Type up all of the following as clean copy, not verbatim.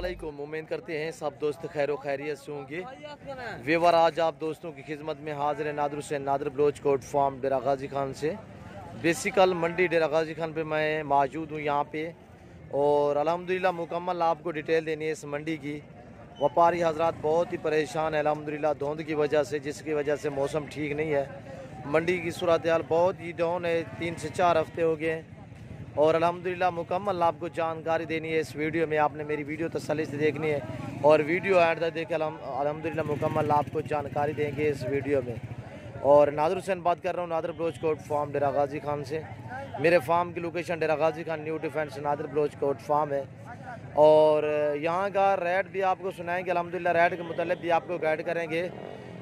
वालेकुम। उम्मीद करते हैं सब दोस्त खैर खैरियत से होंगे। वेवर आज आप दोस्तों की खिदमत में हाजिर है नादर हुसैन नादर बलोच कोट फार्म डेरा गाजी खान से। बेसिकल मंडी डेरा गाजी खान पे मैं मौजूद हूँ यहाँ पे, और अल्हम्दुलिल्लाह मुकम्मल आपको डिटेल देनी है इस मंडी की। व्यापारी हजरात बहुत ही परेशान है अल्हम्दुलिल्लाह धुंध की वजह से, जिसकी वजह से मौसम ठीक नहीं है। मंडी की सूरत हाल बहुत ही डाउन है, 3 से 4 हफ्ते हो गए हैं, और अल्हम्दुलिल्लाह मुकम्मल आपको जानकारी देनी है इस वीडियो में। आपने मेरी वीडियो तसल्ली से देखनी है और वीडियो एंड तक देखे अल्हम्दुलिल्लाह मुकम्मल आपको जानकारी देंगे इस वीडियो में। और नादर हुसैन बात कर रहा हूँ नादर बलोच कोट फार्म डेरा गाजी खान से। मेरे फार्म की location Dera Ghazi Khan new defence Nadar Baloch Kot farm है, और यहाँ का रेट भी आपको सुनाएंगे अल्हम्दुलिल्लाह, रेट के मुतालिक भी आपको गाइड करेंगे।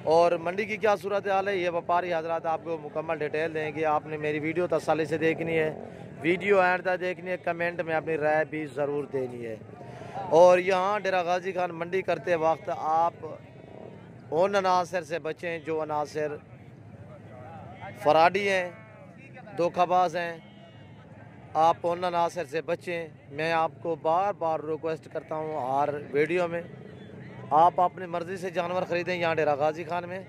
और मंडी की क्या सूरत हाल है ये व्यापारी हजरात आपको मुकम्मल डिटेल देंगे। आपने मेरी वीडियो तसल्ली से देखनी है, वीडियो एंड तक देखनी है, कमेंट में अपनी राय भी ज़रूर देनी है। और यहाँ डेरा गाजी खान मंडी करते वक्त आप उन अनासर से बचें जो अनासर फराडी हैं, धोखाबाज हैं, आप उन अनासर से बचें। मैं आपको बार बार रिक्वेस्ट करता हूँ हर वीडियो में, आप अपनी मर्ज़ी से जानवर ख़रीदें। यहाँ डेरा गाजी खान में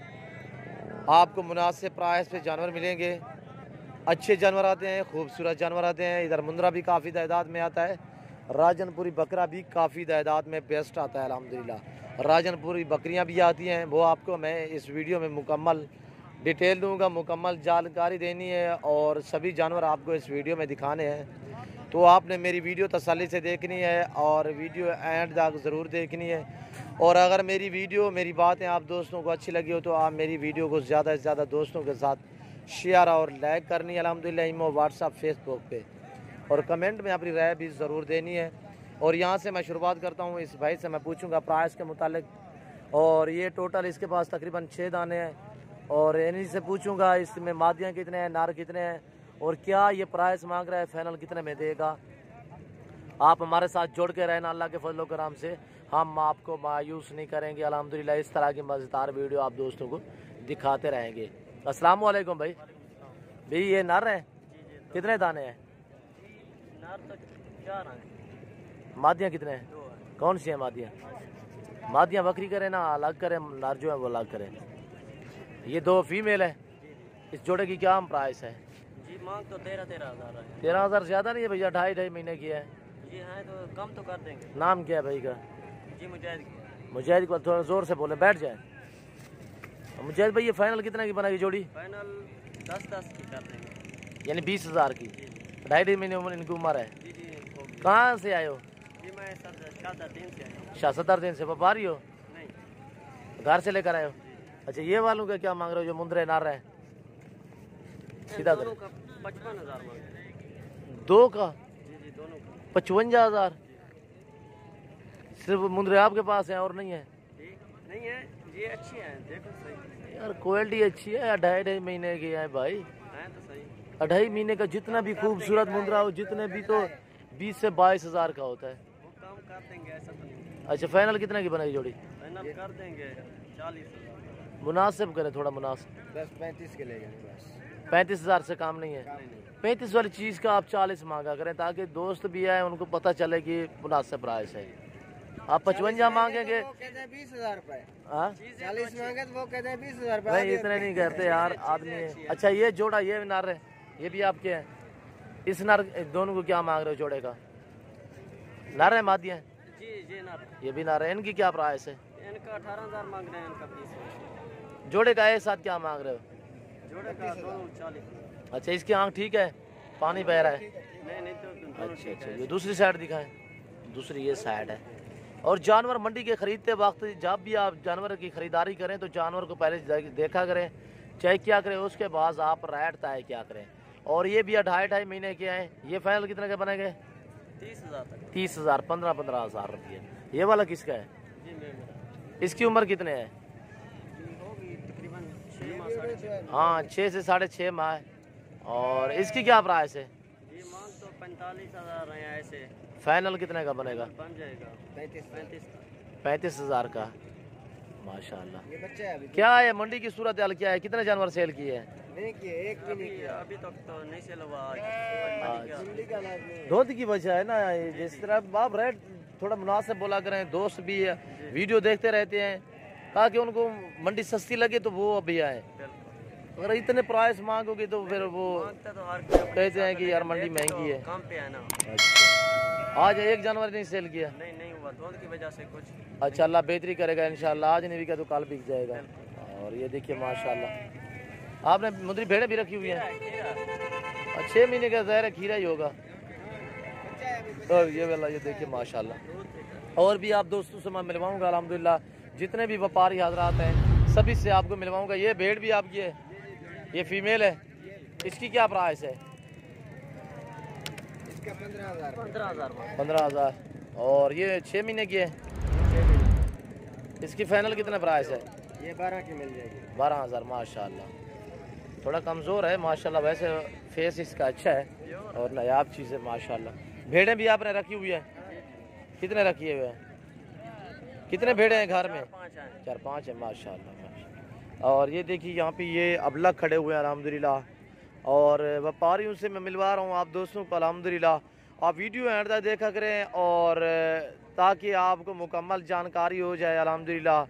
आपको मुनासिब प्राइस पे जानवर मिलेंगे, अच्छे जानवर आते हैं, खूबसूरत जानवर आते हैं। इधर मुंद्रा भी काफ़ी तादाद में आता है, राजनपुरी बकरा भी काफ़ी तादाद में बेस्ट आता है अल्हम्दुलिल्लाह। राजनपुरी बकरियां भी आती हैं, वो आपको मैं इस वीडियो में मुकम्मल डिटेल दूंगा, मुकम्मल जानकारी देनी है और सभी जानवर आपको इस वीडियो में दिखाने हैं। तो आपने मेरी वीडियो तसल्ली से देखनी है और वीडियो एंड तक ज़रूर देखनी है। और अगर मेरी वीडियो मेरी बातें आप दोस्तों को अच्छी लगी हो तो आप मेरी वीडियो को ज़्यादा से ज़्यादा दोस्तों के साथ शेयर और लाइक करनी है अल्हम्दुलिल्लाह, इमो व्हाट्सअप फेसबुक पे, और कमेंट में अपनी राय भी ज़रूर देनी है। और यहाँ से मैं शुरुआत करता हूँ, इस भाई से मैं पूछूंगा प्राइस के मुतालिक। और ये टोटल इसके पास तकरीबन 6 दाने हैं, और इन्हीं से पूछूंगा इसमें मादियाँ कितने हैं, नार कितने हैं, और क्या ये प्राइस मांग रहा है, फाइनल कितने में देगा। आप हमारे साथ जुड़ के रहना, अल्लाह के फजल करम से हम आपको मायूस नहीं करेंगे अल्हम्दुलिल्लाह। इस तरह की मज़ेदार वीडियो आप दोस्तों को दिखाते रहेंगे। अस्सलाम वालेकुम भाई। भाई ये नर है, कितने दाने हैं? नार तो 4 हैं। मादियाँ कितने हैं? कौन सी हैं मादियाँ? मादियाँ बकरी करें ना अलग करें, नर जो है वो अलग करें। ये 2 फीमेल है, इस जोड़े की क्या प्राइस है? जी मांग तो 13,000 है। 13,000 ज़्यादा नहीं है भैया, 2.5 महीने की है। जी हाँ तो कम तो कर देंगे। नाम क्या है भाई का? जी मुजाहिद। मुजाहिद को थोड़ा ज़ोर से बोले, बैठ जाए। मुजाहिद भाई ये फाइनल कितना की बनाएगी जोड़ी? फाइनल 10-10 की कर देंगे, यानी 20,000 की। 2.5 महीने इनकी उम्र है। जी जी। कहाँ से आए हो? जी मैं शाहदर दिन से आया हूँ। शाहसतर दिन से व्यापारी हो? नहीं, घर से लेकर आए हो? अच्छा ये वालों का क्या मांग रहे हो जो मुंद्रे नार रहे? सीधा दोनों का 55,000 मांग रहे हैं। 2 का? जी जी दोनों का 55,000। सिर्फ मुंद्रे आपके पास है और नहीं है? जी नहीं है, ये अच्छी है, देखो सही यार क्वालिटी अच्छी है। 2.5 महीने की है भाई, है तो सही। 2.5 महीने का जितना भी खूबसूरत मुंद्रा हो, जितने भी तो 20 से 22,000 का होता है। वो कम कर देंगे, ऐसा तो नहीं। अच्छा फाइनल कितना की बनाई जोड़ी? फाइनल कर देंगे 40,000। मुनासिब करें थोड़ा, मुनासिब 10-35 के ले गए बस। 35,000 से काम नहीं है। 35 वाली चीज़ का आप 40 मांगा करें, ताकि दोस्त भी आए उनको पता चले कि मुनासिब प्राइस है। आप 55 मांगेंगे, 20,000 रुपए। 40 मांगे तो वो कहते हैं 20,000 रुपए। नहीं इतने नहीं करते यार आदमी। अच्छा ये जोड़ा ये नर है, ये भी आपके हैं। इस नर दोनों को क्या मांग रहे हो जोड़े का? नर है मादियाँ? जी जी नर। ये भी नर है। इनकी क्या प्राइस है? इनका 18,000 मांग रहे हैं, इनका 20,000। जोड़े का एक साथ क्या मांग रहे हो? जोड़े का दोनों 40। अच्छा इसकी आँख ठीक है, पानी बह रहा है? नहीं नहीं तो दोनों अच्छा ठीक अच्छा है। ये दूसरी साइड दिखाएं, दूसरी ये साइड है। और जानवर मंडी के ख़रीदते वक्त जब भी आप जानवर की ख़रीदारी करें तो जानवर को पहले देखा करें, चेक किया करें, उसके बाद आप रेट तय क्या करें। और ये भी 2.5 महीने के हैं। ये फाइनल कितने के बनेंगे? 30,000 तक। 30,000, 15,000 रुपये। ये वाला किसका है? जी मेरा। इसकी उम्र कितने है? होगी तकरीबन 6 माह 6.5। हाँ 6 से 6.5 माह है। और इसकी क्या प्राइस है? जी मांग तो 45,000 है, ऐसे फाइनल कितने का बनेगा? बन जाएगा 35 का। 35,000 का। माशाल्लाह। ये बच्चा है अभी। क्या है मंडी की सूरत हाल क्या है? कितने जानवर सेल किए हैं? नहीं किए, एक भी नहीं किया अभी तक तो नहीं सेल हुआ। धुंध की वजह है ना, जिस तरह आप रेट थोड़ा मुनासिब बोला करें, दोस्त भी है, वीडियो देखते रहते हैं, ताकि उनको मंडी सस्ती लगे तो वो अभी आए। अगर इतने प्राइस मांगोगे तो फिर वो कहते हैं कि यार मंडी महंगी है। काम पे है ना। अच्छा, आज एक जानवर नहीं सेल किया? नहीं हुआ, धुंध की वजह से कुछ। अच्छा, अल्लाह बेहतरी करेगा इंशाल्लाह। आज नहीं बिका तो कल बिक जाएगा। और ये देखिए माशाल्लाह, आपने मुंदरी भेड़ें भी रखी हुई हैं। 6 महीने का ज़ाहिर है खीरा ही होगा। और ये वाला ये देखिए माशाल्लाह। और भी आप दोस्तों से मैं मिलवाऊंगा अल्हम्दुलिल्लाह, जितने भी व्यापारी हजरात हैं सभी से आपको मिलवाऊंगा। ये भेड़ भी आपकी है, ये फीमेल है, इसकी क्या प्राइस है? इसका 15,000। 15,000। और ये 6 महीने की है, इसकी फाइनल कितना प्राइस है? ये 12 की मिल जाएगी। 12,000। माशाल्लाह, थोड़ा कमज़ोर है माशाल्लाह, वैसे फेस इसका अच्छा है और नायाब चीज़ है माशाल्लाह। भेड़ें भी आपने रखी हुई है? कितने रखी हुए हैं? कितने भेड़े हैं घर में? 4-5 है माशाल्लाह। और ये देखिए यहाँ पे ये अबलग खड़े हुए हैं अल्हम्दुलिल्लाह, और व्यापारियों से मैं मिलवा रहा हूँ आप दोस्तों को अल्हम्दुलिल्लाह। आप वीडियो एंड तक देखा करें और ताकि आपको मुकम्मल जानकारी हो जाए अल्हम्दुलिल्लाह।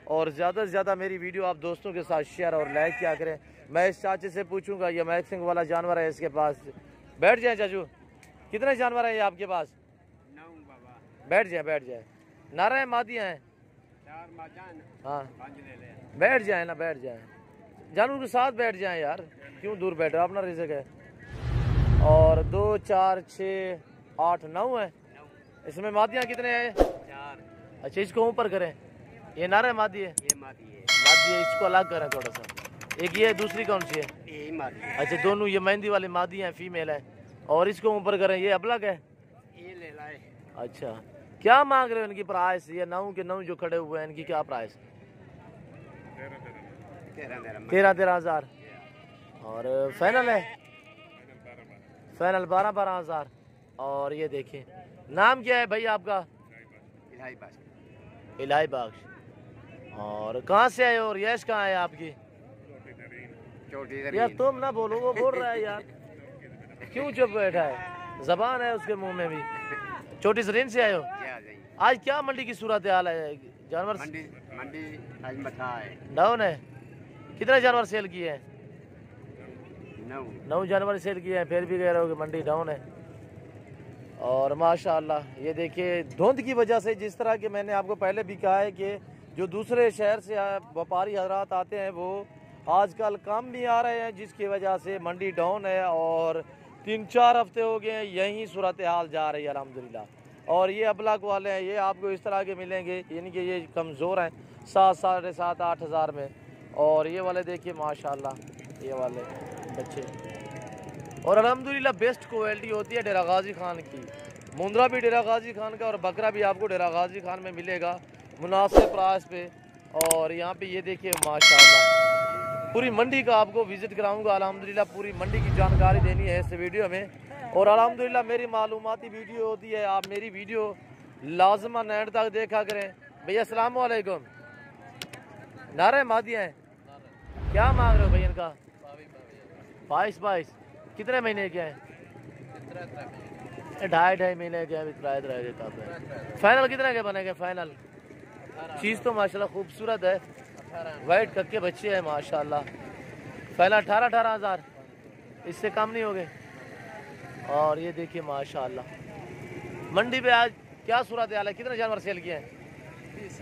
और ज़्यादा से ज़्यादा मेरी वीडियो आप दोस्तों के साथ शेयर और लाइक किया करें। मैं इस चाचे से पूछूंगा, ये मैक्सिंग वाला जानवर है इसके पास। बैठ जाए चाचू, कितने जानवर हैं ये आपके पास? 9 बाबा। बैठ जाए। नारा है मादियाँ हैं? 4 माजान। हाँ, 5 ले ले। बैठ जाए ना, बैठ जाए, जानवर के साथ बैठ जाए यार, क्यों दूर बैठ रहे हो, अपना रिज़्क है। और 2 4 6 8 9 है। इसमें मादियाँ कितने हैं? 4। अच्छा, इसको ऊपर करें, ये नारा मादी है? ये मादी है। मादी है, इसको अलग करें थोड़ा सा। एक ये, दूसरी कौन सी है? यही मादी है। अच्छा, दोनों ये मेहंदी वाली मादी हैं, फीमेल है। और इसको ऊपर करें, ये अबलग है। ये ले लाए। अच्छा, क्या मांग रहे हो इनकी प्राइस? ये 9 के 9 जो खड़े हुए हैं, इनकी क्या प्राइस? 13,000। और फाइनल है? फाइनल 12,000। और ये देखिए, नाम क्या है भाई आपका? इलाही बख्श। और कहाँ से आए हो और यश कहाँ है आपकी? यार तुम ना बोलो, वो बोल रहा है यार, क्यों चुप बैठा है? जबान है उसके मुंह में भी। छोटी सरीन से आए हो? आज क्या मंडी की सूरत हाल है? जानवर मंडी आज मथा है। डाउन है। कितने जानवर सेल किए हैं? 9 जानवर सेल किए हैं, फिर भी कह रहे हो कि मंडी डाउन है। और माशाल्लाह ये देखिए, धुंध की वजह से, जिस तरह के मैंने आपको पहले भी कहा है कि जो दूसरे शहर से व्यापारी हजरात आते हैं वो आजकल कम भी आ रहे हैं, जिसकी वजह से मंडी डाउन है। और 3-4 हफ्ते हो गए यही सूरत हाल जा रही है अल्हम्दुलिल्लाह। और ये अबलग वाले हैं, ये आपको इस तरह के मिलेंगे, यानी कि ये कमज़ोर हैं, 7 साढ़े 7 8 हज़ार में। और ये वाले देखिए माशाल्लाह, ये वाले बच्चे। और अल्हम्दुलिल्लाह बेस्ट क्वालिटी होती है डेरा गाजी खान की। मुंद्रा भी डेरा गाजी खान का और बकरा भी आपको डेरा गाजी खान में मिलेगा मुनासिब प्राइस पे। और यहाँ पे ये देखिए माशाल्लाह, पूरी मंडी का आपको विज़िट कराऊंगा अल्हम्दुलिल्लाह। पूरी मंडी की जानकारी देनी है इस वीडियो में। और अल्हम्दुलिल्लाह मेरी मालूमाती वीडियो होती है, आप मेरी वीडियो लाजमन एंड तक देखा करें। भैया अस्सलाम वालेकुम। नारे मादियाँ हैं, क्या मांग रहे हो भैया इनका? 22 कितने महीने के हैं? 2.5 महीने के हैं। फाइनल कितने के बनेंगे? फाइनल चीज़ तो माशाल्लाह खूबसूरत है, वाइट कक्के बच्चे हैं माशाल्लाह। पहला 18 हज़ार, इससे कम नहीं हो गए। और ये देखिए माशाल्लाह मंडी पे आज क्या सूरत हाल है? कितने जानवर सेल किए हैं? 20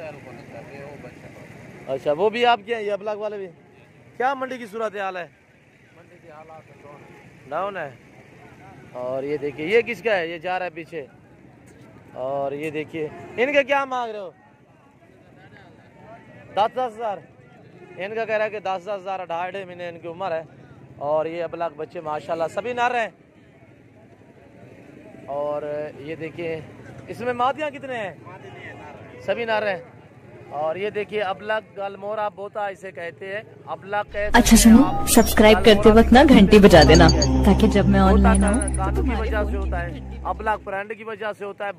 अच्छा, वो भी आपके हैं, ये अबलग वाले भी? क्या मंडी की सूरत हाल है? मंडी की हालात डाउन है। और ये देखिए, ये किसका है? ये जा रहा है पीछे। और ये देखिए, इनके क्या मांग रहे हो? 10 हज़ार। इनका कह रहा है कि 10 हज़ार, 2.5 महीने इनकी उम्र है। और ये अबलग बच्चे माशाल्लाह सभी नर हैं। और ये देखिए, इसमें मादियाँ कितने हैं? सभी नर हैं। और ये देखिए अबलग गलमोरा बोता इसे कहते हैं। अबलग कहते अच्छा सुनो, सब्सक्राइब करते वक्त ना घंटी बजा देना, ताकि जब मैं ऑनलाइन आऊँ कानू की वजह से होता है, अबलग ब्रांड की वजह से होता है।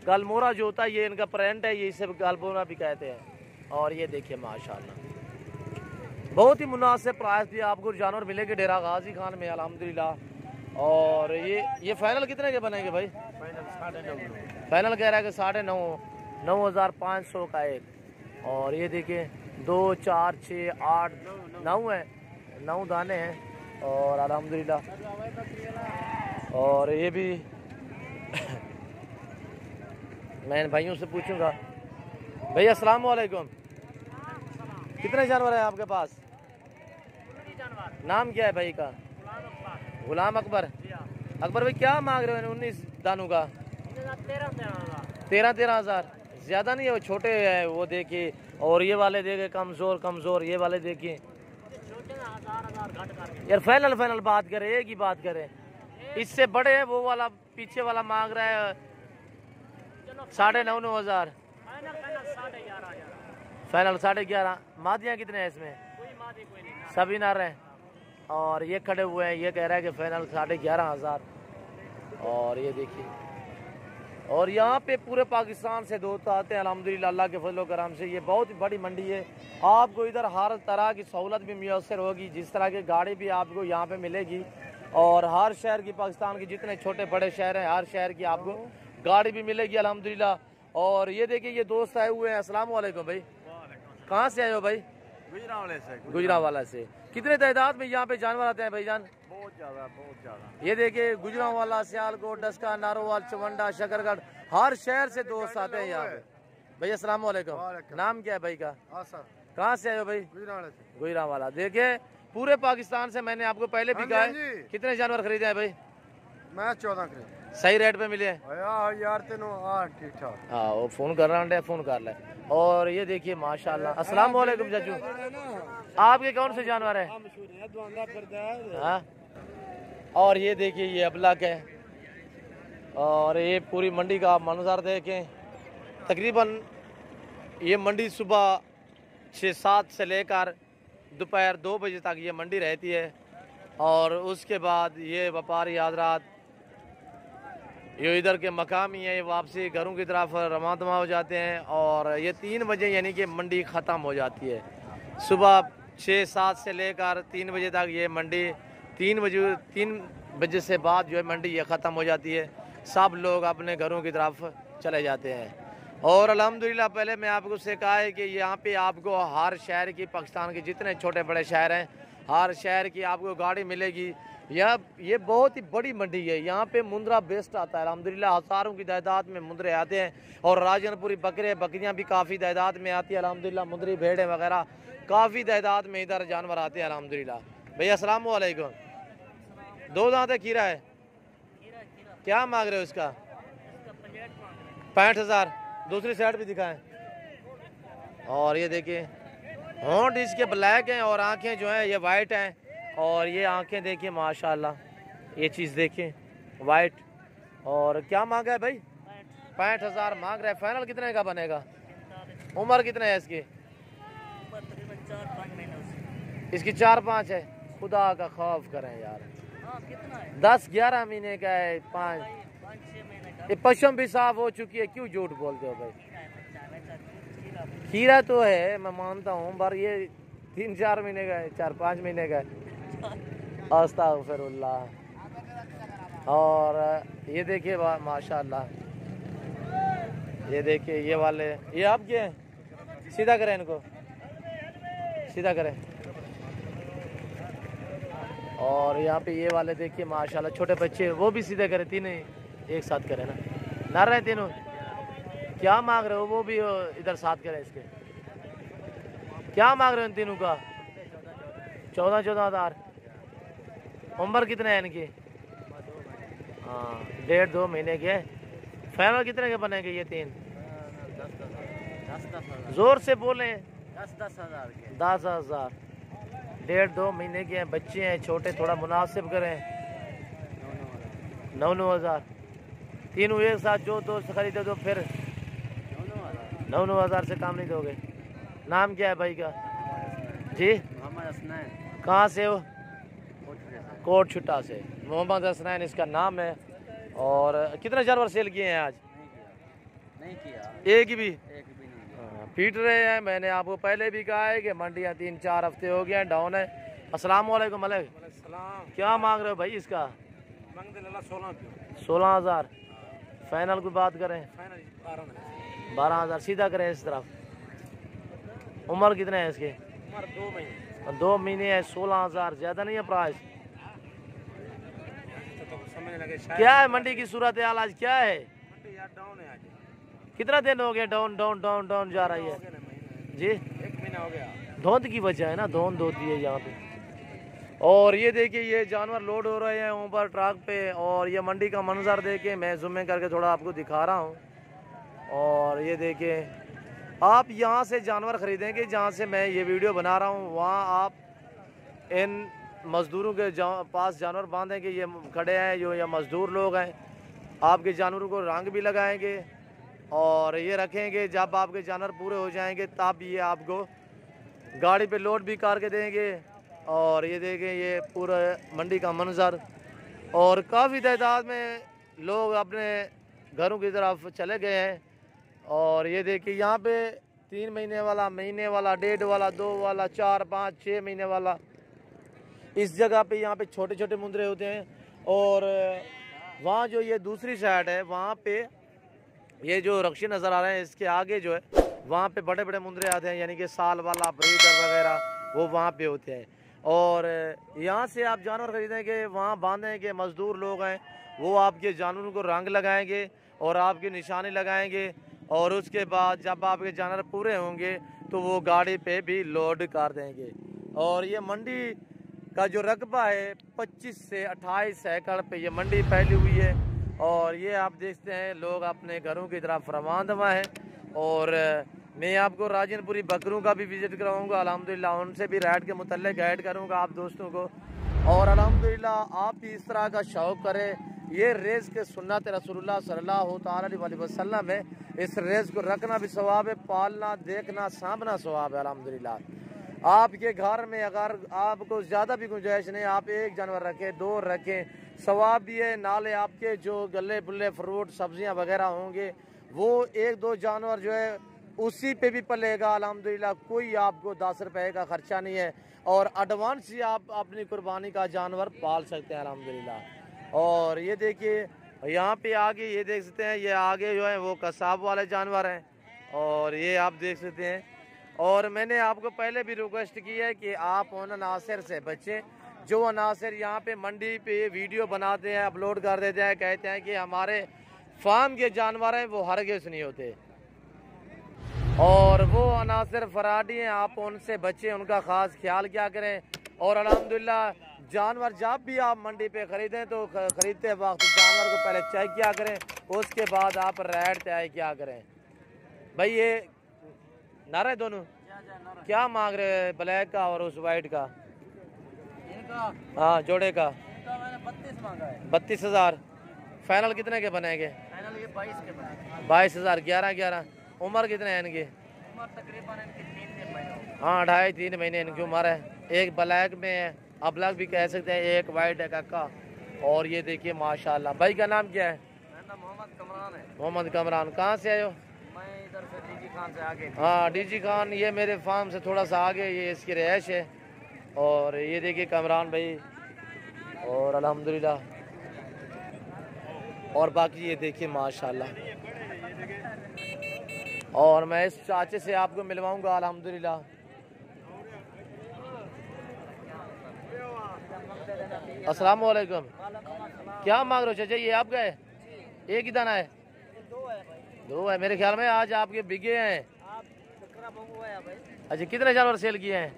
गलमोरा जो होता है ये इनका ब्रांड है, ये इसे गलमोरा भी कहते हैं। और ये देखिए माशाल्लाह बहुत ही मुनासिब प्राइस भी आपको जानवर मिलेंगे डेरा गाजी खान में अल्हम्दुलिल्लाह। और ये फाइनल कितने के बनेंगे भाई? फाइनल कह रहा है कि 9,500 का एक। और ये देखिए 2 4 6 8 9 है, 9 दाने हैं और अल्हम्दुलिल्लाह। और ये भी मैं भाइयों से पूछूंगा। भैया अस्सलाम वालेकुम, कितने जानवर हैं आपके पास? नाम क्या है भाई का? गुलाम अकबर। अकबर भाई क्या मांग रहे हो 19 दानों का? 13,000। ज्यादा नहीं है, वो छोटे है वो देखिए। और ये वाले देखे कमजोर कमजोर, ये वाले देखिए यार। फाइनल बात करें, एक ही बात करें। इससे बड़े है वो वाला, पीछे वाला मांग रहा है 9,500। फाइनल 11,500। मादियाँ कितने हैं इसमें? सभी ना रहे। और ये खड़े हुए हैं, ये कह रहा है कि फाइनल 11,500। और ये देखिए, और यहाँ पे पूरे पाकिस्तान से दोस्त आते हैं अल्हम्दुलिल्लाह अल्लाह के फजल करम से। ये बहुत ही बड़ी मंडी है। आपको इधर हर तरह की सहूलत भी मुयसर होगी, जिस तरह की गाड़ी भी आपको यहाँ पे मिलेगी। और हर शहर की, पाकिस्तान के जितने छोटे बड़े शहर हैं, हर शहर की आपको गाड़ी भी मिलेगी अल्हम्दुलिल्लाह। और ये देखिए ये दोस्त आए हुए हैं। अस्सलाम वालेकुम भाई, कहाँ से आए हो भाई? गुजरावाला से। कितने तादाद में यहाँ पे जानवर आते हैं भाईजान? बहुत ज्यादा। ये देखिए गुजरावाला, सियालकोट, डस्का, नारोवाल, चवंडा, शकरगढ़, हर शहर से दोस्त आते हैं यहाँ पे। भैया अस्सलाम वालेकुम, नाम क्या है भाई का? कहाँ से आए हो भाई? गुजरावाला। देखिए पूरे पाकिस्तान से मैंने आपको पहले भी कहा है। कितने जानवर खरीदे हैं भाई? मैं 14 खरीद। सही रेट पे मिले यार तेनों ठीक ठाक। हाँ वो फोन कर रहा है, फोन कर ले। और ये देखिए माशाल्लाह। अस्सलाम वालेकुम चाचू, आपके कौन से जानवर है? हाँ। और ये देखिए ये अबलक है। और ये पूरी मंडी का मंजर देखें। तकरीबन ये मंडी सुबह 6-7 से लेकर दोपहर 2 बजे तक ये मंडी रहती है। और उसके बाद ये व्यापारी हज़रात ये इधर के मकामी है, ये वापसी घरों की तरफ रवाना हो जाते हैं। और ये 3 बजे यानी कि मंडी ख़त्म हो जाती है। सुबह 6-7 से लेकर 3 बजे तक ये मंडी 3 बजे से बाद जो है मंडी ये ख़त्म हो जाती है। सब लोग अपने घरों की तरफ चले जाते हैं। और अल्हम्दुलिल्लाह पहले मैं आपको से कहा है कि यहाँ पे आपको हर शहर की, पाकिस्तान के जितने छोटे बड़े शहर हैं, हर शहर की आपको गाड़ी मिलेगी। ये बहुत ही बड़ी मंडी है। यहाँ पे मुंद्रा बेस्ट आता है अल्हम्दुलिल्लाह। हज़ारों की तादाद में मुंद्रे आते हैं। और राजनपुरी बकरियाँ भी काफ़ी तादाद में आती है अल्हम्दुलिल्लाह। मुंद्री भेड़ें वगैरह काफ़ी तादाद में इधर जानवर आते हैं अल्हम्दुलिल्लाह। भैया अस्सलाम वालेकुम, 2 दांत है खीरा है, क्या मांग रहे हो इसका? 65,000। दूसरी साइड भी दिखाएं। और ये देखिए होंठ इसके ब्लैक हैं और आंखें जो हैं ये वाइट हैं। और ये आंखें देखिए माशाल्लाह, ये चीज़ देखिए वाइट। और क्या मांगा है भाई? 65,000 मांग रहा है। फाइनल कितने का बनेगा? उम्र कितने है इसकी? इसकी 4-5 है। खुदा का खौफ करें यार, 10-11 महीने का है। 5-6 महीने। ये पशम भी साफ हो चुकी है, क्यों झूठ बोलते हो भाई? खीरा तो है मैं मानता हूँ, पर ये 3-4 महीने का है, 4-5 महीने का है। अस्तगफिरुल्लाह। और ये देखिए माशाल्लाह, ये देखिए ये वाले, ये आपके हैं? सीधा करें इनको, सीधा करें। और यहाँ पे ये वाले देखिए माशाल्लाह, छोटे बच्चे, वो भी सीधे करें। तीनों एक साथ करें ना रहे तीनों। क्या मांग रहे हो? वो भी इधर साथ करें इसके। क्या मांग रहे हो इन तीनों का? 14,000। उम्र कितने हैं इनकी? हाँ 1.5-2 महीने के। फाइनल कितने के बनेंगे ये 3? 10,000। जोर से बोले। 10,000 के। 10,000। 1.5-2 महीने के हैं, बच्चे हैं छोटे, थोड़ा मुनासिब करें। 9,000। तीनों एक साथ जो दोस्त खरीदे तो फिर 9,000 से काम नहीं दोगे। नाम क्या है भाई का? जी मोहम्मद हसनैन। कहाँ से हो? कोट छुट्टा से। मोहम्मद हसनैन इसका नाम है। और कितने जानवर सेल किए हैं आज? नहीं किया, एक भी एक भी नहीं। पीट रहे हैं। मैंने आपको पहले भी कहा है कि मंडियाँ 3-4 हफ्ते हो गए हैं डाउन है। अस्सलाम वालेकुम। क्या मांग रहे हो भाई इसका? 16,000 फाइनल की बात करें 12,000 सीधा करें इस तरफ। उम्र कितने है इसके? 2 महीने है। 16,000 ज्यादा नहीं है प्राइस? क्या है मंडी की सूरत हाल आज, क्या है? कितना दिन हो गया डाउन डाउन डाउन डाउन जा रही है जी? 1 महीना हो गया। धुंध की वजह है ना, धुंध होती है यहाँ पे। और ये देखिए ये जानवर लोड हो रहे हैं ऊपर ट्रक पे, और ये मंडी का मंजर देखिए, मैं जूम करके थोड़ा आपको दिखा रहा हूँ। और ये देखिए आप यहाँ से जानवर खरीदेंगे जहाँ से मैं ये वीडियो बना रहा हूँ, वहाँ आप इन मज़दूरों के पास जानवर बांधेंगे। ये खड़े हैं जो ये मज़दूर लोग हैं, आपके जानवरों को रंग भी लगाएंगे और ये रखेंगे। जब आपके जानवर पूरे हो जाएंगे तब ये आपको गाड़ी पे लोड भी करके देंगे। और ये देखें ये पूरा मंडी का मंजर, और काफ़ी तादाद में लोग अपने घरों की तरफ चले गए हैं। और ये देखिए यहाँ पे 3 महीने वाला, महीने वाला, 1.5 वाला, 2 वाला, 4, 5, 6 महीने वाला, इस जगह पे यहाँ पे छोटे छोटे मुंदरे होते हैं। और वहाँ जो ये दूसरी साइड है वहाँ पे ये जो रक्शे नज़र आ रहे हैं इसके आगे जो है वहाँ पे बड़े बड़े मुंदरे आते हैं, यानी कि साल वाला, ब्रीडर वगैरह वो वहाँ पे होते हैं। और यहाँ से आप जानवर खरीदेंगे, वहाँ बांधेंगे, मज़दूर लोग हैं वो आपके जानवरों को रंग लगाएंगे और आपकी निशानी लगाएंगे। और उसके बाद जब आपके जानवर पूरे होंगे तो वो गाड़ी पे भी लोड कर देंगे। और ये मंडी का जो रकबा है 25 से 28 एकड़ पे ये मंडी फैली हुई है। और ये आप देखते हैं लोग अपने घरों की तरफ रवाना है। और मैं आपको राजनपुरी बकरों का भी विज़िट कराऊंगा अल्हम्दुलिल्लाह, उनसे भी राइड के मुतल्लिक़ गाइड करूंगा आप दोस्तों को। और अल्हम्दुलिल्लाह आप भी इस तरह का शौक़ करें। ये रेस के सुन्नत रसूलुल्लाह सल्लल्लाहु अलैहि वसल्लम है। इस रेस को रखना भी सवाब है, पालना, देखना, सामना सवाब है अल्हम्दुलिल्लाह। आपके घर में अगर आपको ज़्यादा भी गुंजाइश नहीं, आप 1 जानवर रखें, 2 रखें, सवाब भी है। नाले आपके जो गले बुल्ले फ्रूट सब्जियां वगैरह होंगे वो 1-2 जानवर जो है उसी पे भी पलेगा अल्हम्दुलिल्लाह। कोई आपको 10 रुपए का खर्चा नहीं है और एडवांस ही आप अपनी कुर्बानी का जानवर पाल सकते हैं अल्हम्दुलिल्लाह। और ये देखिए यहाँ पे आगे ये देख सकते हैं, ये आगे जो है वो कसाब वाले जानवर हैं और ये आप देख सकते हैं। और मैंने आपको पहले भी रिक्वेस्ट की है कि आप उन अनासर से बचें जो अनासर यहाँ पे मंडी पे वीडियो बनाते हैं, अपलोड कर देते हैं, कहते हैं कि हमारे फार्म के जानवर हैं, वो हरगिज़ नहीं होते और वो अनासर फराडी हैं। आप उनसे बचें, उनका ख़ास ख्याल क्या करें। और अल्हम्दुलिल्लाह जानवर जब भी आप मंडी पे ख़रीदें तो ख़रीदते वक्त जानवर को पहले चेक किया करें, उसके बाद आप रेट तय क्या करें। भाई ये नारा दोनों क्या मांग रहे हैं, ब्लैक का और उस वाइट का? हाँ जोड़े का मैंने 32 मांगा है। 32,000 फाइनल कितने के बनेंगे? फाइनल ये 22 के बनेंगे। 22,000 11 उम्र कितने हैं इनकी? उम्र तकरीबन इनकी 3 महीने। हाँ 2.5-3 महीने इनकी उम्र है। एक ब्लैक में है, अब ब्लैक भी कह सकते हैं, एक वाइट है काका। और ये देखिए माशाल्लाह। भाई का नाम क्या है? मेरा नाम मोहम्मद कमरान है। मोहम्मद कमरान। कहाँ से आए हो? मैं इधर से डीजी खान से आगे। हाँ डीजी खान, ये मेरे फार्म से थोड़ा सा आगे ये इसकी रिहाइश है। और ये देखिए कमरान भाई, और अल्हम्दुलिल्लाह। और बाकी ये देखिए माशाल्लाह। और मैं इस चाचे से आपको मिलवाऊंगा अल्हम्दुलिल्लाह। अस्सलाम वालेकुम। क्या मांग रहे हो चाचा? ये आपका है? एक ही दाना है? 2 है मेरे ख्याल में। आज आपके बिके हैं। अच्छा कितने जानवर सेल किए हैं?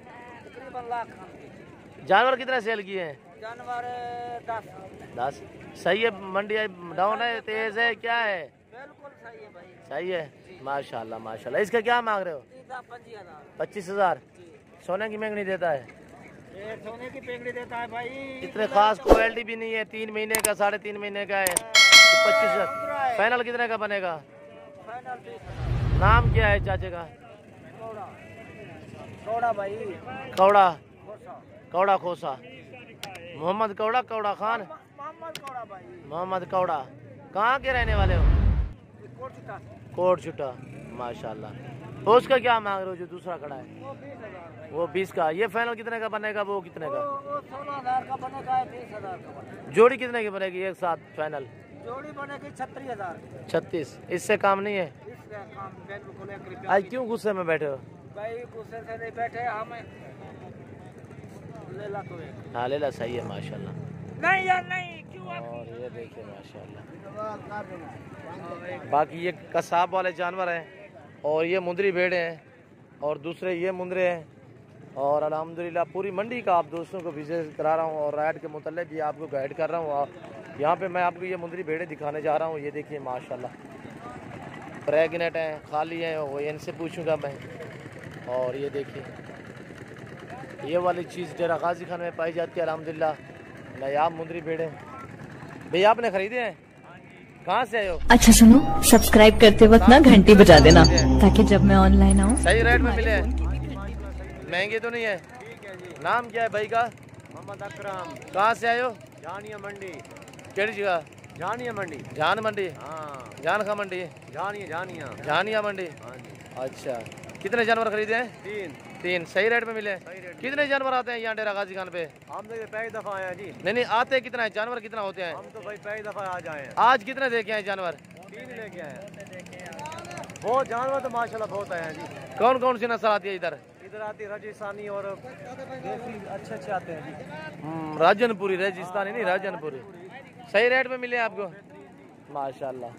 तकरीबन लाख जानवर कितने सेल किए हैं? जानवर 10। सही है। मंडी डाउन है, तेज है, क्या है? बिल्कुल सही है भाई। सही है माशाल्लाह माशाल्लाह। इसका क्या मांग रहे हो? 25,000। सोने की महंगी देता है? सोने की पेंगड़ी देता है भाई। इतने खास क्वालिटी भी नहीं है, 3 महीने का 3.5 महीने का है। 25,000 फाइनल कितने का बनेगा? फाइनल 30,000। नाम क्या है चाचे का? कौड़ा भाई। कौड़ा कौड़ा खोसा। मोहम्मद कौड़ा, कौड़ा खान, मोहम्मद कौड़ा भाई। मोहम्मद कौड़ा। कहाँ के रहने वाले हो? कोट छुटा। कोट छुटा माशाल्लाह। उसका क्या मांग रहे हो जो दूसरा खड़ा है? वो 20 का। ये फाइनल कितने का बनेगा? वो कितने का? 16,000 का बनेगा, 30,000 का बनेगा। जोड़ी कितने की बनेगी एक साथ फाइनल? जोड़ी बनेगी 36,000 की। 36। इससे काम नहीं है? इसका काम बिल्कुल 1 रुपया। आज क्यों गुस्से में बैठे हो? भाई गुस्से से नहीं बैठे हमें। ले ला तो एक। हाँ ले ला, सही है माशाल्लाह। नहीं यार नहीं, क्यों आप और ये देखिए माशाल्लाह। बाकी ये कसाब वाले जानवर हैं और ये मुंदरी भेड़े हैं और दूसरे ये मुंदरे हैं। और अल्हम्दुलिल्लाह पूरी मंडी का आप दोस्तों को विजिट करा रहा हूँ और राइड के मुतल्लिक़ भी आपको गाइड कर रहा हूँ। यहाँ पे मैं आपको ये मुंदरी भेड़े दिखाने जा रहा हूँ। ये देखिए माशाल्लाह प्रेगनेंट हैं, खाली हैं, वो इनसे पूछूंगा मैं। और ये देखिए ये वाली चीज़ डेरा गाजी खान में पाई जाती है अल्हम्दुलिल्लाह, नायाब मुंदरी भेड़े। भैया आपने खरीदे हैं? कहाँ से आए हो? अच्छा सुनो, सब्सक्राइब करते वक्त ना घंटी बजा देना ताकि जब मैं ऑनलाइन आऊँ सही रेट में मिले। महंगे तो नहीं है? नाम क्या है भाई का? मोहम्मद अकरम। कहाँ से आए हो? जानिया मंडी। केड़ी जगह? जानिया मंडी। जान मंडी? हाँ जान खा मंडी? जानिया। जानिया मंडी। हाँ जी। अच्छा, कितने जानवर खरीदे हैं? 3। सही रेट में मिले? सही रेट। कितने जानवर आते हैं यहाँ डेरा गाजी खान पे? हम तो पहली दफा आए हैं जी। नहीं आते कितना है? जानवर कितना होते हैं? हम तो भाई पहली दफा आ जाए हैं। आज कितने देखे हैं जानवर? 3 लेके आए हैं। बहुत जानवर तो माशाल्लाह बहुत आए हैं जी। कौन कौन सी नस्ल आती है इधर? इधर आती राजस्थानी और देसी अच्छे आते हैं जी। राजनपुरी, राजस्थानी नहीं राजनपुरी। सही रेट में मिले आपको माशाल्लाह।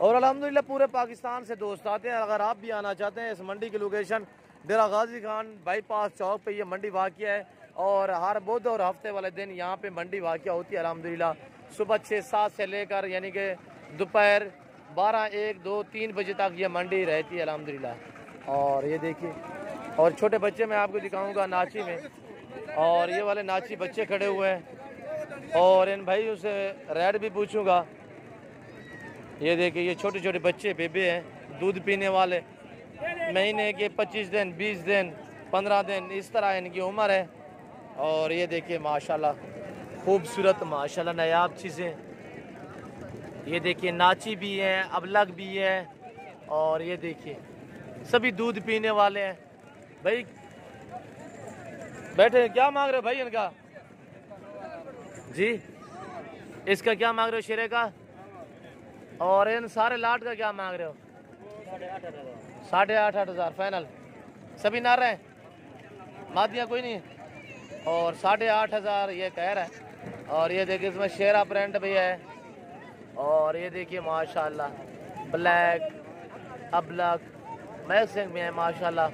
और अल्हम्दुलिल्लाह पूरे पाकिस्तान से दोस्त आते हैं। अगर आप भी आना चाहते हैं, इस मंडी की लोकेशन डेरा गाजी खान बाईपास चौक पे ये मंडी वाक़िया है और हर बुध और हफ्ते वाले दिन यहाँ पे मंडी वाक़िया होती है अल्हम्दुलिल्लाह। सुबह 6-7 से लेकर यानी कि दोपहर 12, 1, 2, 3 बजे तक ये मंडी रहती है अल्हम्दुलिल्लाह। और ये देखिए, और छोटे बच्चे मैं आपको दिखाऊंगा नाची में। और ये वाले नाची बच्चे खड़े हुए हैं और इन भाइयों से रेट भी पूछूंगा। ये देखिए ये छोटे छोटे बच्चे बेबे हैं, दूध पीने वाले, महीने के 25 दिन, 20 दिन, 15 दिन इस तरह इनकी उम्र है। और ये देखिए माशाल्लाह खूबसूरत माशाल्लाह नायाब चीज़ें। ये देखिए नाची भी हैं, अबलग भी है और ये देखिए सभी दूध पीने वाले हैं। भाई बैठे, क्या मांग रहे हो भाई इनका? जी इसका क्या मांग रहे हो शेरे का? और इन सारे लाट का क्या मांग रहे हो? 8,500 फाइनल। सभी नार रहे हैं, मादियाँ कोई नहीं है। और 8,500 ये कह रहा है। और ये देखिए इसमें शेरा प्रिंट भी है। और ये देखिए माशाल्लाह ब्लैक अबलक मैक्सिंग में है माशाल्लाह।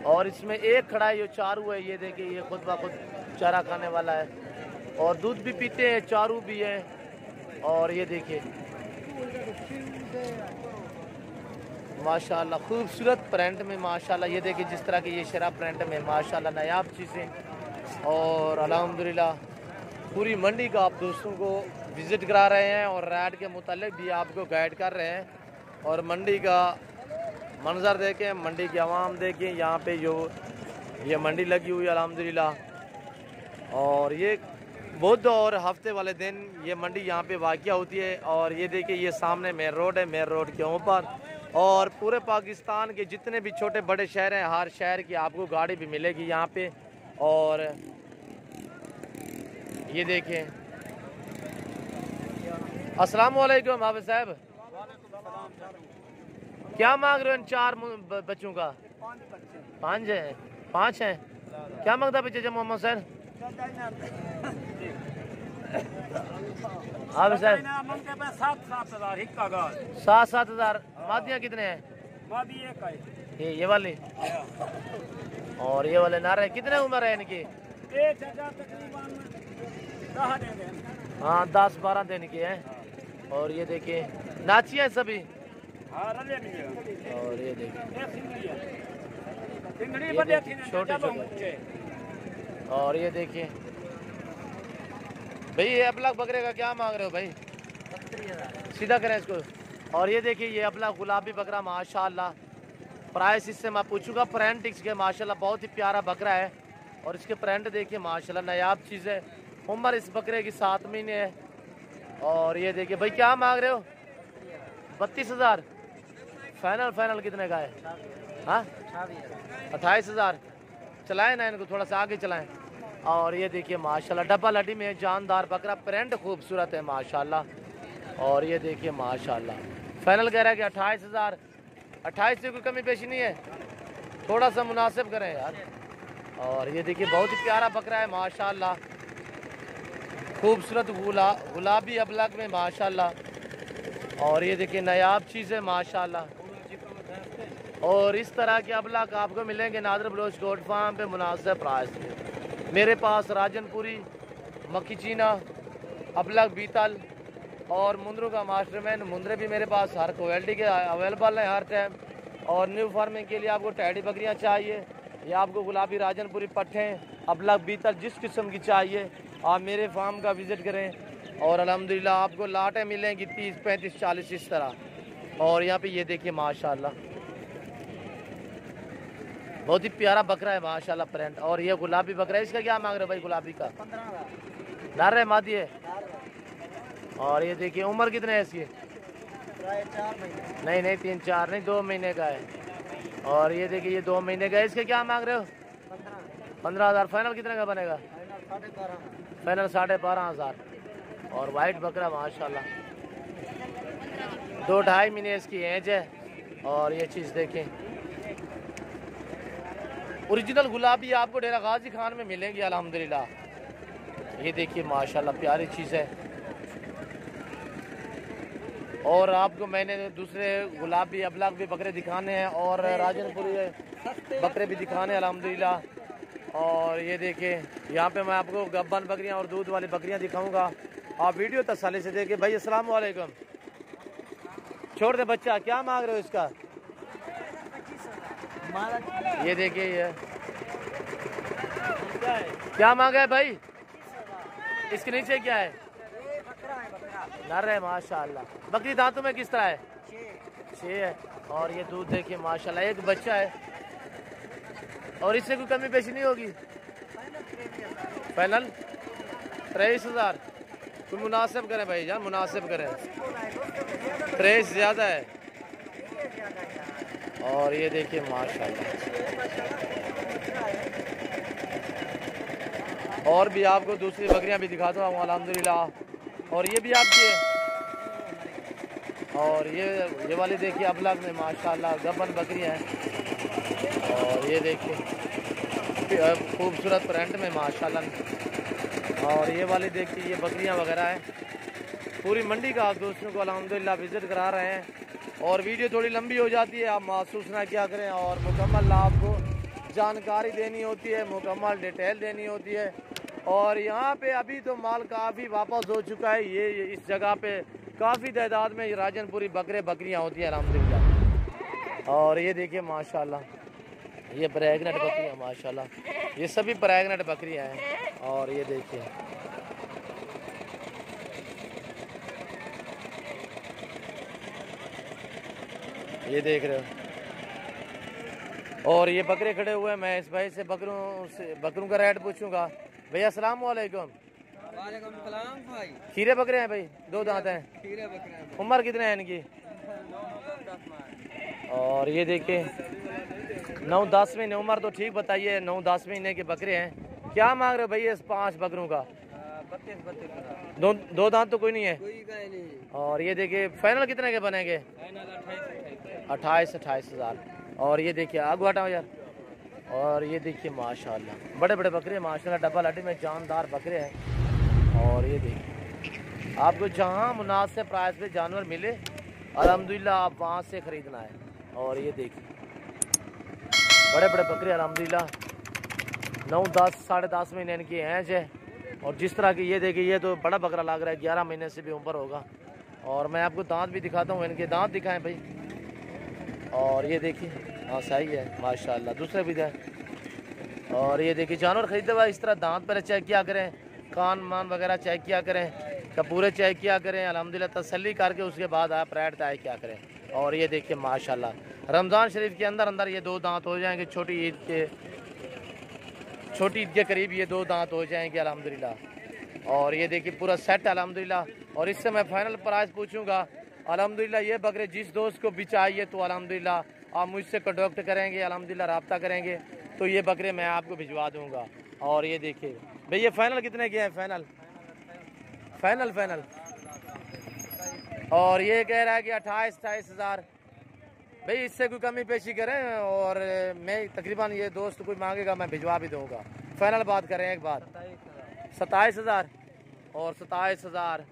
और इसमें एक खड़ा है जो चारू है। ये देखिए ये खुद ब खुद चारा खाने वाला है और दूध भी पीते हैं, चारू भी है। और ये देखिए माशाल्लाह खूबसूरत प्रिंट में माशाल्लाह। ये देखिए जिस तरह की ये शरा प्रिंट में माशाल्लाह नायाब चीज़ें। और अल्हम्दुलिल्लाह पूरी मंडी का आप दोस्तों को विज़िट करा रहे हैं और राइड के मुतालिक भी आपको गाइड कर रहे हैं। और मंडी का मंजर देखें, मंडी की आवाम देखें, यहाँ पे जो ये मंडी लगी हुई है अल्हम्दुलिल्लाह। और ये बुध और हफ्ते वाले दिन ये मंडी यहाँ पे वाक़िया होती है। और ये देखिए ये सामने मेन रोड है, मेन रोड के ऊपर। और पूरे पाकिस्तान के जितने भी छोटे बड़े शहर हैं, हर शहर की आपको गाड़ी भी मिलेगी यहाँ पे। और ये देखें, अस्सलाम वालेकुम हाफिज़ साहब, क्या मांग रहे हो इन 4 बच्चों का? 5 हैं। क्या मांगता बच्चे मोहम्मद सर? हाफिज़ साहब 7,000। मादियाँ कितने हैं? ये वाली और ये वाले नारे कितने उम्र है इनकी? हाँ 10-12 दिन के हैं। और ये देखिए नाची है सभी। और ये देखिए छोटे छोटे। और ये देखिए भाई ये अबलग बकरे का क्या मांग रहे हो भाई? सीधा करें इसको। और ये देखिए ये अबलग गुलाबी बकरा माशाल्लाह, प्राइस इससे मैं पूछूंगा। प्रिंट के माशाल्लाह बहुत ही प्यारा बकरा है। और इसके प्रिंट देखिए माशाल्लाह नायाब चीज़ है। उम्र इस बकरे की 7 महीने है। और ये देखिए भाई क्या मांग रहे हो? 32,000 फाइनल कितने का है? हाँ 28,000। चलाएं ना इनको, थोड़ा सा आगे चलाएं। और ये देखिए माशाल्लाह डबल हड्डी में जानदार बकरा, प्रिंट खूबसूरत है माशाल्लाह। और ये देखिए माशाल्लाह फाइनल कह रहा है कि 28,000। 28 से कोई कमी पेशी नहीं है, थोड़ा सा मुनासिब करें यार। और ये देखिए बहुत ही प्यारा बकरा है माशाल्लाह, खूबसूरत गुलाबी अबलग में माशाल्लाह। और ये देखिए नायाब चीज़ है माशाल्लाह। और इस तरह के अबलग आपको मिलेंगे नादर बलोच गोट फार्म पे मुनासिब प्राइस पे। मेरे पास राजनपुरी, मक्की चीना, अबलग बीतल और मुंदरों का मास्टरमैन मुंदरे भी मेरे पास हर क्वालिटी के अवेलेबल हैं हर टाइम। और न्यू फार्मिंग के लिए आपको टैडी बकरियां चाहिए या आपको गुलाबी राजनपुरी पट्टे, अबलग बीतल जिस किस्म की चाहिए आप मेरे फार्म का विज़िट करें। और अल्हम्दुलिल्लाह आपको लाटें मिलेंगी 30, 35, 40 इस तरह। और यहाँ पे ये देखिए माशाल्लाह बहुत ही प्यारा बकरा है माशाल्लाह प्रिंट। और ये गुलाबी बकरा है, इसका क्या मांग रहे हो भाई गुलाबी का? 15,000 नर है मादी है? और ये देखिए उम्र कितने है इसकी? 4 महीने। नहीं नहीं 3, 4 नहीं 2 महीने का है। और ये देखिए ये 2 महीने का है। इसके क्या मांग रहे हो? 15,000। फाइनल कितने का बनेगा? फाइनल 12,500। और वाइट बकरा माशाल्लाह 2-2.5 महीने इसकी एज है। और ये चीज़ देखें ओरिजिनल गुलाबी आपको डेरा गाजी खान में मिलेंगी अल्हम्दुलिल्लाह। ये देखिए माशाल्लाह प्यारी चीज़ है। और आपको मैंने दूसरे गुलाबी अबलग भी बकरे दिखाने हैं और राजनपुरी बकरे भी दिखाने हैं अल्हम्दुलिल्लाह। और ये देखिए यहाँ पे मैं आपको गब्बन बकरियाँ और दूध वाली बकरियाँ दिखाऊंगा, आप वीडियो तसल्ली से देखिए। भाई अस्सलाम वालेकुम। छोड़ दे बच्चा, क्या मांग रहे हो इसका? ये देखिए ये क्या मांगा है भाई? इसके नीचे क्या है? नर है माशाल्लाह। बकरी दांतों में किस तरह है? 6 है। और ये दूध देखिए माशाल्लाह, एक बच्चा है। और इससे कोई कमी पेशी नहीं होगी? फाइनल 23,000। कोई मुनासिब करें भाई जान, मुनासिब करें। 23 ज़्यादा है। और ये देखिए माशाल्लाह और भी आपको दूसरी बकरियां भी दिखा दूँ अल्हम्दुलिल्लाह। और ये भी आपकी है। और ये वाली देखिए अबलग में माशाल्लाह गबन बकरियां हैं। और ये देखिए खूबसूरत प्रिंट में माशाल्लाह। और ये वाली देखिए ये बकरियां वगैरह हैं। पूरी मंडी का आप दोस्तों को अल्हम्दुलिल्लाह विज़िट करा रहे हैं। और वीडियो थोड़ी लंबी हो जाती है, आप महसूस ना क्या करें। और मुकम्मल आपको जानकारी देनी होती है, मुकम्मल डिटेल देनी होती है। और यहाँ पे अभी तो माल काफ़ी वापस हो चुका है। ये इस जगह पे काफ़ी तादाद में राजनपुरी बकरियाँ होती हैं अल्हम्दुलिल्लाह। और ये देखिए माशाल्लाह ये प्रेग्नेंट बकरियाँ माशाल्लाह, ये सभी प्रेग्नेंट बकरियाँ हैं। और ये देखिए ये देख रहे हो। और ये बकरे खड़े हुए हैं, मैं इस भाई से बकरों का रेट पूछूंगा। भैया अस्सलाम वालेकुम। वालेकुम सलाम भाई। खीरे बकरे हैं भाई, 2 दांत हैं। खीरे बकरे हैं। उम्र कितने हैं इनकी? 9-10 और ये देखिए 9-10 महीने उम्र, तो ठीक बताइए 9-10 महीने के बकरे हैं। क्या मांग रहे हो भैया इस 5 बकरों का? 32 दो दांत तो कोई नहीं है। कोई का नहीं। और ये देखिए फाइनल कितने के बनेंगे? 28,000। और ये देखिए आग हटाओ यार। और ये देखिए माशाल्लाह बड़े बड़े बकरे माशाल्लाह, डबल हड्डी में जानदार बकरे हैं। और ये देखिए आपको जहां मुनासिब प्राइस पे जानवर मिले अल्हम्दुलिल्लाह आप वहां से ख़रीदना है। और ये देखिए बड़े बड़े बकरे अल्हम्दुलिल्लाह 9-10, 10.5 महीने इनकी एज है। और जिस तरह की ये देखिए ये तो बड़ा बकरा लग रहा है, 11 महीने से भी ऊपर होगा। और मैं आपको दांत भी दिखाता हूँ, इनके दांत दिखाएं भाई। और ये देखिए हाँ सही है माशाल्लाह, दूसरे भी है। और ये देखिए जानवर खरीदते हुए इस तरह दांत पर चेक किया करें, कान मान वगैरह चेक किया करें, कपूरे चेक किया करें अल्हम्दुलिल्लाह, तसल्ली करके उसके बाद आप रेट तय किया करें। और ये देखिए माशाल्लाह रमज़ान शरीफ के अंदर अंदर ये 2 दांत हो जाएंगे, छोटी ईद के करीब ये 2 दांत हो जाएंगे अल्हम्दुलिल्लाह। और ये देखिए पूरा सेट अल्हम्दुलिल्लाह। और इससे मैं फाइनल प्राइस पूछूंगा अल्हम्दुलिल्लाह। ये बकरे जिस दोस्त को भी चाहिए तो अल्हम्दुलिल्लाह आप मुझसे कॉन्टैक्ट करेंगे, अल्हम्दुलिल्लाह रब्ता करेंगे तो ये बकरे मैं आपको भिजवा दूँगा। और ये देखिए भाई, ये फाइनल कितने के हैं? फाइनल फाइनल फाइनल और ये कह रहा है कि 28-28 हज़ार। भाई इससे कोई कमी पेशी करें, और मैं तकरीबन ये दोस्त कोई मांगेगा मैं भिजवा भी दूँगा। फाइनल बात करें एक बात, 27 हज़ार और 27 हज़ार।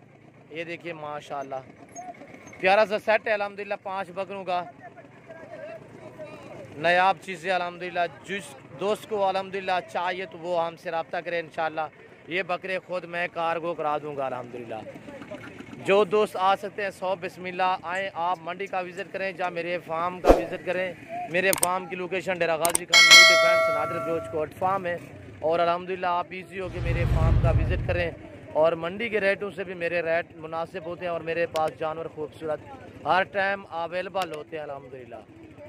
ये देखिए माशाल्लाह प्यारा सा सेट है अल्हम्दुलिल्लाह, 5 बकरों का नायाब चीज़ें अल्हम्दुलिल्लाह। जिस दोस्त को अल्हम्दुलिल्लाह चाहिए तो वो हमसे रब्ता करें इंशाल्लाह। ये बकरे खुद मैं कार्गो करा दूँगा अल्हम्दुलिल्लाह। जो दोस्त आ सकते हैं 100 बिस्मिल्लाह आएँ, आप मंडी का विज़िट करें या मेरे फार्म का विज़िट करें। मेरे फार्म की location Dera Ghazi Khan new defence Nadir Baloch coat farm है, और अल्हम्दुलिल्लाह आप ईजी हो के मेरे फार्म का विज़िट करें। और मंडी के रेटों से भी मेरे रेट मुनासिब होते हैं, और मेरे पास जानवर खूबसूरत हर टाइम अवेलेबल होते हैं अल्हम्दुलिल्लाह।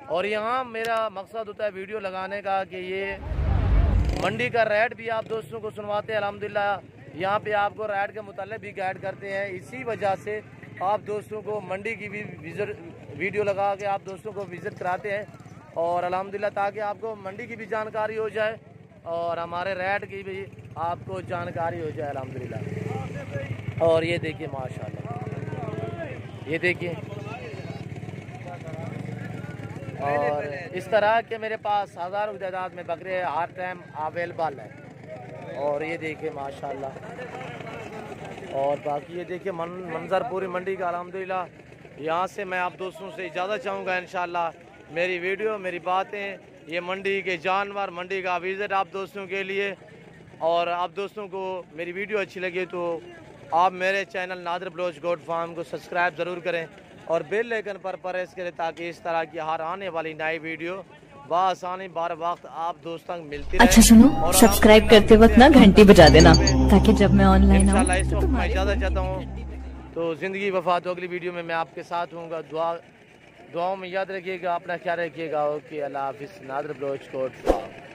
और यहाँ मेरा मकसद होता है वीडियो लगाने का कि ये मंडी का रेट भी आप दोस्तों को सुनवाते हैं अल्हम्दुलिल्लाह। यहाँ पे आपको रेट के मुताल्लिक़ भी गाइड करते हैं। इसी वजह से आप दोस्तों को मंडी की भी वीडियो लगा के आप दोस्तों को विज़िट कराते हैं, और अल्हम्दुलिल्लाह ताकि आपको मंडी की भी जानकारी हो जाए और हमारे रेट की भी आपको जानकारी हो जाए अल्हम्दुलिल्लाह। और ये देखिए माशाल्लाह, ये देखिए, और इस तरह के मेरे पास हज़ारों की तादाद में बकरे हर टाइम अवेलेबल है। और ये देखिए माशाल्लाह, और बाकी ये देखिए मंजर पूरी मंडी का अल्हम्दुलिल्लाह। यहाँ से मैं आप दोस्तों से इजाज़त चाहूँगा इंशाल्लाह। मेरी वीडियो, मेरी बातें, ये मंडी के जानवर, मंडी का विज़िट आप दोस्तों के लिए। और आप दोस्तों को मेरी वीडियो अच्छी लगी तो आप मेरे channel Nadir Baloch goat farm को सब्सक्राइब ज़रूर करें और बेल आइकन पर प्रेस करें, ताकि इस तरह की हर आने वाली नई वीडियो बआसानी बार वक्त आप दोस्तों तक मिलती रहे। अच्छा सुनो, सब्सक्राइब करते वक्त ना घंटी बजा देना, ताकि जब मैं ऑनलाइन आऊँ इस वक्त मैं इजाज़त चाहता हूँ। तो ज़िंदगी वफा तो अगली वीडियो में मैं आपके साथ हूँगा। दुआओं में याद रखिएगा, अपना ख्याल रखिएगा। ओके, अल्लाह हाफिज़। Nadir Baloch coat farm.